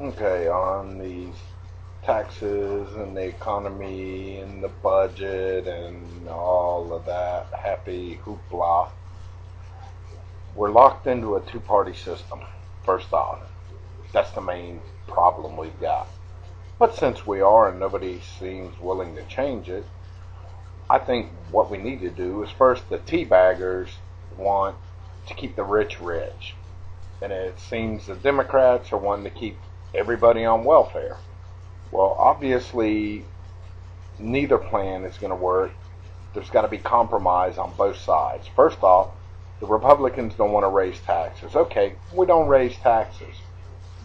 Okay, on these taxes and the economy and the budget and all of that happy hoopla, we're locked into a two-party system. First off, that's the main problem we've got. But since we are and nobody seems willing to change it, I think what we need to do is first the teabaggers want to keep the rich rich. And it seems the Democrats are wanting to keep everybody on welfare. Well, obviously, neither plan is going to work. There's got to be compromise on both sides. First off, the Republicans don't want to raise taxes. Okay, we don't raise taxes.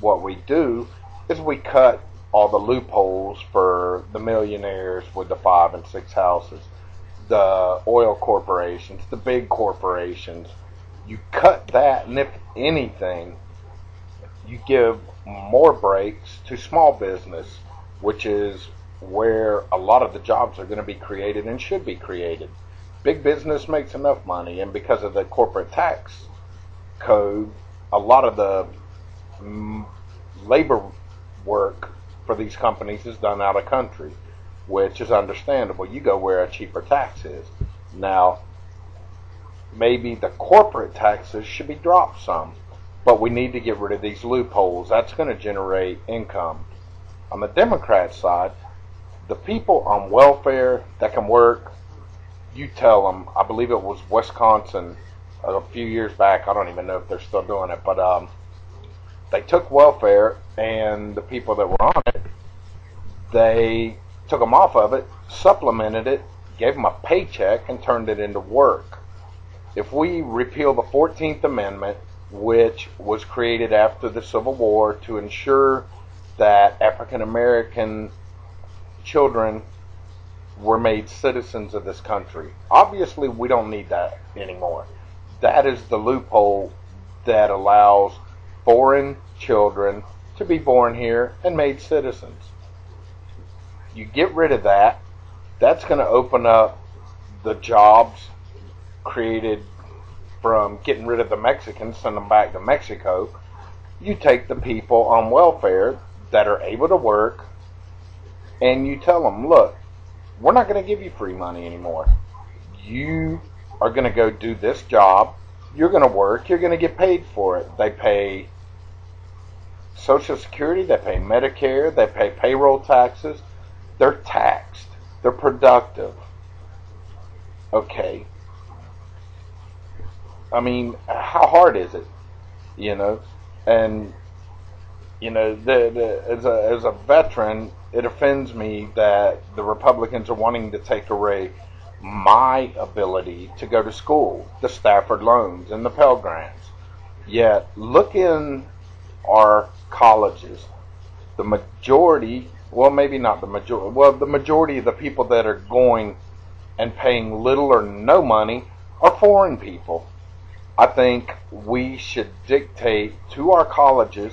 What we do is we cut all the loopholes for the millionaires with the 5 and 6 houses, the oil corporations, the big corporations. You cut that, and if anything, you give more breaks to small business, which is where a lot of the jobs are going to be created and should be created. Big business makes enough money, and because of the corporate tax code, a lot of the labor work for these companies is done out of country, which is understandable. You go where a cheaper tax is. Now, maybe the corporate taxes should be dropped some, but we need to get rid of these loopholes. That's going to generate income. On the Democrat side, the people on welfare that can work, you tell them. I believe it was Wisconsin a few years back. I don't even know if they're still doing it, but they took welfare, and the people that were on it, they took them off of it, supplemented it, gave them a paycheck, and turned it into work. If we repeal the 14th Amendment, which was created after the Civil War to ensure that African American children were made citizens of this country, obviously we don't need that anymore. That is the loophole that allows foreign children to be born here and made citizens. You get rid of that, that's going to open up the jobs created from getting rid of the Mexicans, send them back to Mexico. You take the people on welfare that are able to work, and you tell them, look, we're not going to give you free money anymore. You are going to go do this job. You're going to work. You're going to get paid for it. They pay Social Security. They pay Medicare. They pay payroll taxes. They're taxed. They're productive. Okay. I mean, how hard is it? You know, and you know, as a veteran, it offends me that the Republicans are wanting to take away my ability to go to school, the Stafford loans and the Pell Grants. Yet, look in our colleges. The majority, well, maybe not the majority, well, the majority of the people that are going and paying little or no money are foreign people. I think we should dictate to our colleges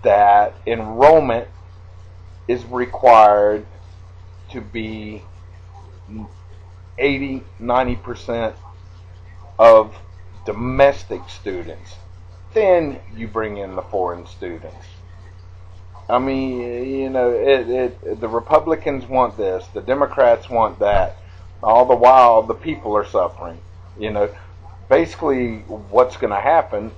that enrollment is required to be 80-90% of domestic students. Then you bring in the foreign students. I mean, you know, the Republicans want this, the Democrats want that. All the while, the people are suffering. You know, basically, what's going to happen?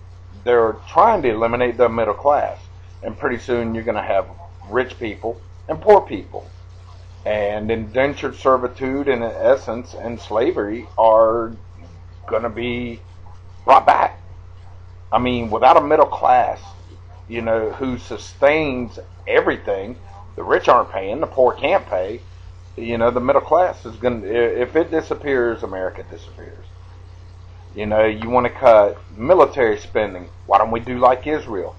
They're trying to eliminate the middle class, and pretty soon you're going to have rich people and poor people. And indentured servitude, in essence, and slavery are going to be brought back. I mean, without a middle class, you know, who sustains everything, the rich aren't paying, the poor can't pay. You know, the middle class is going to, if it disappears, America disappears. You know, you want to cut military spending. Why don't we do like Israel?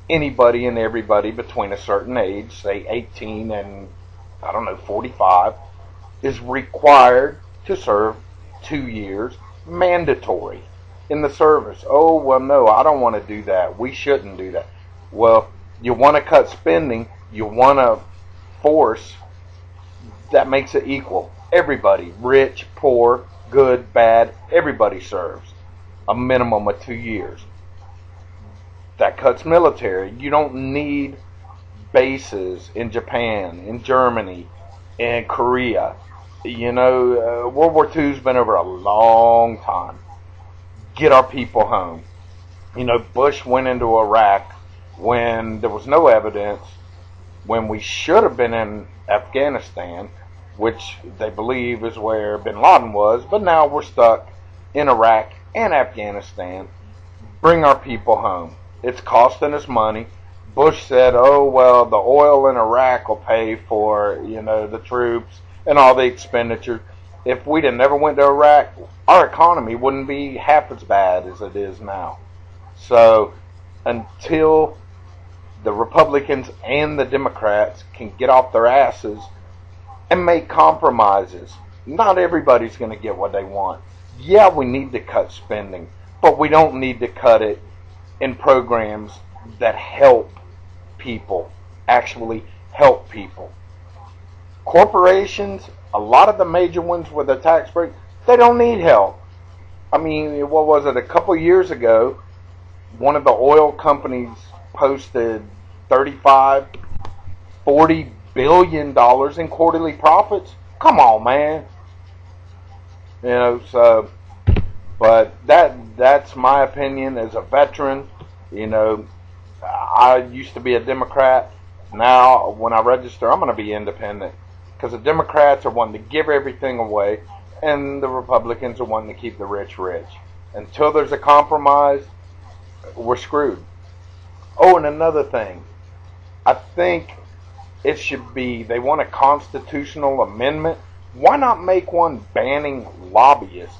Anybody and everybody between a certain age, say 18 and, 45, is required to serve 2 years, mandatory, in the service. Oh, well, no, I don't want to do that. We shouldn't do that. Well, you want to cut spending, you want to force, that makes it equal. Everybody, rich, poor, good, bad, everybody serves a minimum of 2 years. That cuts military. You don't need bases in Japan, in Germany, in Korea. World War II's been over a long time. Get our people home. Bush went into Iraq when there was no evidence, when we should have been in Afghanistan, which they believe is where bin Laden was, but now we're stuck in Iraq and Afghanistan. Bring our people home. It's costing us money. Bush said, oh, well, the oil in Iraq will pay for, the troops and all the expenditure. If we'd have never went to Iraq, our economy wouldn't be half as bad as it is now. So until the Republicans and the Democrats can get off their asses and make compromises, not everybody's going to get what they want. Yeah, we need to cut spending, but we don't need to cut it in programs that help people, actually help people. Corporations, a lot of the major ones with a tax break, they don't need help. I mean, what was it, a couple years ago, one of the oil companies posted 35, 40 billion dollars in quarterly profits. Come on, man. But that's my opinion as a veteran. I used to be a Democrat. Now, when I register, I'm going to be independent, because the Democrats are wanting to give everything away, and the Republicans are wanting to keep the rich rich. Until there's a compromise, we're screwed. Oh, and another thing, I think it should be, they want a constitutional amendment. Why not make one banning lobbyists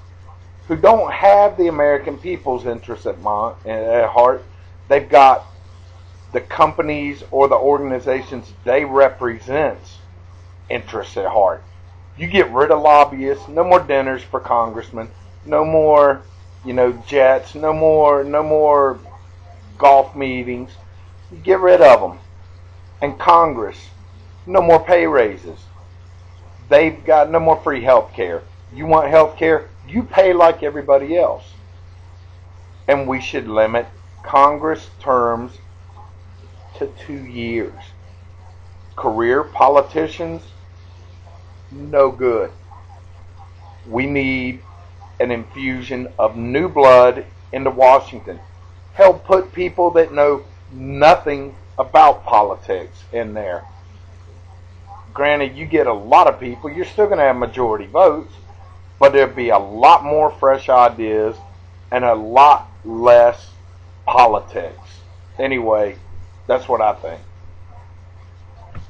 who don't have the American people's interests at heart? They've got the companies or the organizations they represent's interests at heart. You get rid of lobbyists, no more dinners for congressmen, no more, jets, no more golf meetings. You get rid of them. And Congress, no more pay raises. They've got no more free health care. You want health care? You pay like everybody else. And we should limit Congress terms to 2 years. Career politicians, no good. We need an infusion of new blood into Washington. Help put people that know nothing about politics in there. Granted, you get a lot of people, you're still going to have majority votes, but there'll be a lot more fresh ideas and a lot less politics. Anyway, that's what I think.